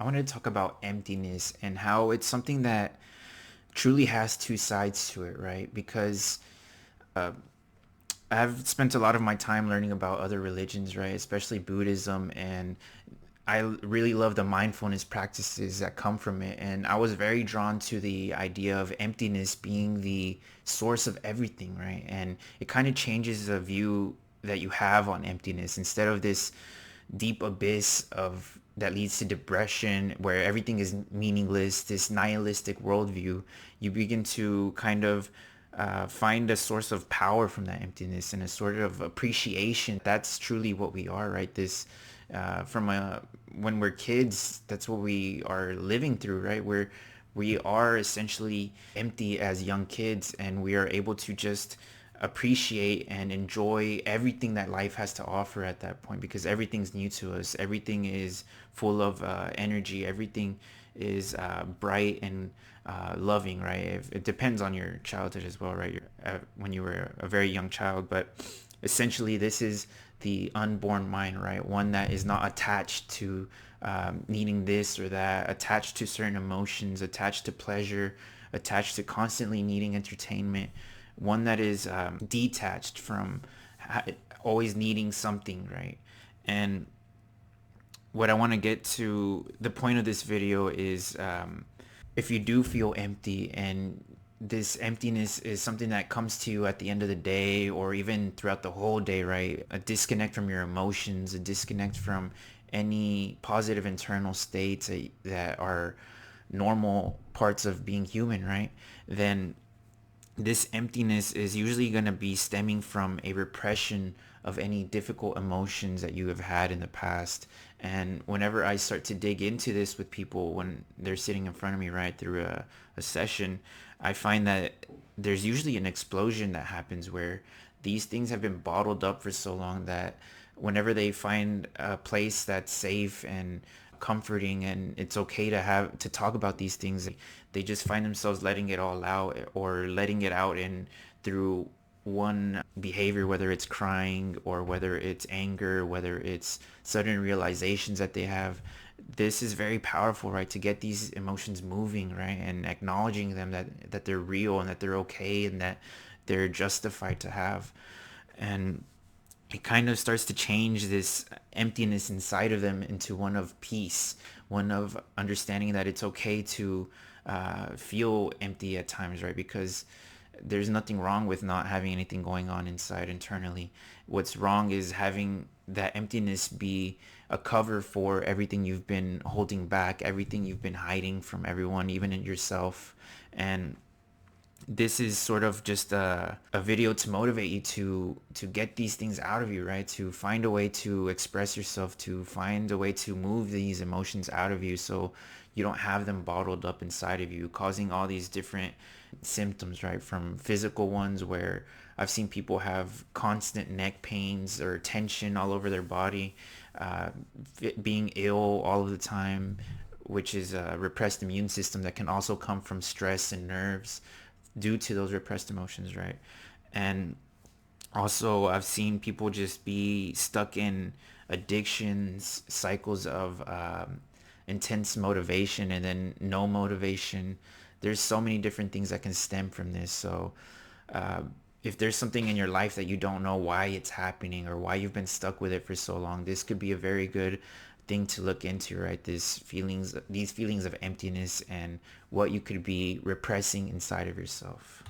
I wanted to talk about emptiness and how it's something that truly has two sides to it, right? Because I've spent a lot of my time learning about other religions, right? Especially Buddhism, and I really love the mindfulness practices that come from it. And I was very drawn to the idea of emptiness being the source of everything, right? And it kind of changes the view that you have on emptiness. Instead of this deep abyss of that leads to depression where everything is meaningless, this nihilistic worldview, you begin to kind of find a source of power from that emptiness and a sort of appreciation. That's truly what we are, right? This from a when we're kids, that's what we are living through, right? We are essentially empty as young kids, and we are able to just appreciate and enjoy everything that life has to offer at that point, because everything's new to us. Everything is full of energy. Everything is bright and loving, right? It depends on your childhood as well, right? When you were a very young child, but essentially this is the unborn mind, right? One that is not attached to needing this or that, attached to certain emotions, attached to pleasure, attached to constantly needing entertainment. One that is detached from always needing something, right? And what I want to get to, the point of this video is, if you do feel empty, and this emptiness is something that comes to you at the end of the day or even throughout the whole day, right? A disconnect from your emotions, a disconnect from any positive internal states that are normal parts of being human, right? Then this emptiness is usually going to be stemming from a repression of any difficult emotions that you have had in the past. And whenever I start to dig into this with people when they're sitting in front of me right through a session, I find that there's usually an explosion that happens where these things have been bottled up for so long that whenever they find a place that's safe and comforting and it's okay to have to talk about these things, they just find themselves letting it all out or letting it out in through one behavior, whether it's crying or whether it's anger, whether it's sudden realizations that they have. This is very powerful, right? To get these emotions moving, right? And acknowledging them, that they're real and that they're okay and that they're justified to have. And it kind of starts to change this emptiness inside of them into one of peace, one of understanding that it's okay to feel empty at times, right? Because there's nothing wrong with not having anything going on inside internally. What's wrong is having that emptiness be a cover for everything you've been holding back, everything you've been hiding from everyone, even in yourself. And this is sort of just a video to motivate you to get these things out of you, right? To find a way to express yourself, to find a way to move these emotions out of you so you don't have them bottled up inside of you, causing all these different symptoms, right? From physical ones where I've seen people have constant neck pains or tension all over their body, uh, being ill all of the time, which is a repressed immune system that can also come from stress and nerves due to those repressed emotions, right? And also I've seen people just be stuck in addictions, cycles of intense motivation and then no motivation. There's so many different things that can stem from this. So uh, if there's something in your life that you don't know why it's happening or why you've been stuck with it for so long, this could be a very good thing to look into, right? These feelings of emptiness and what you could be repressing inside of yourself.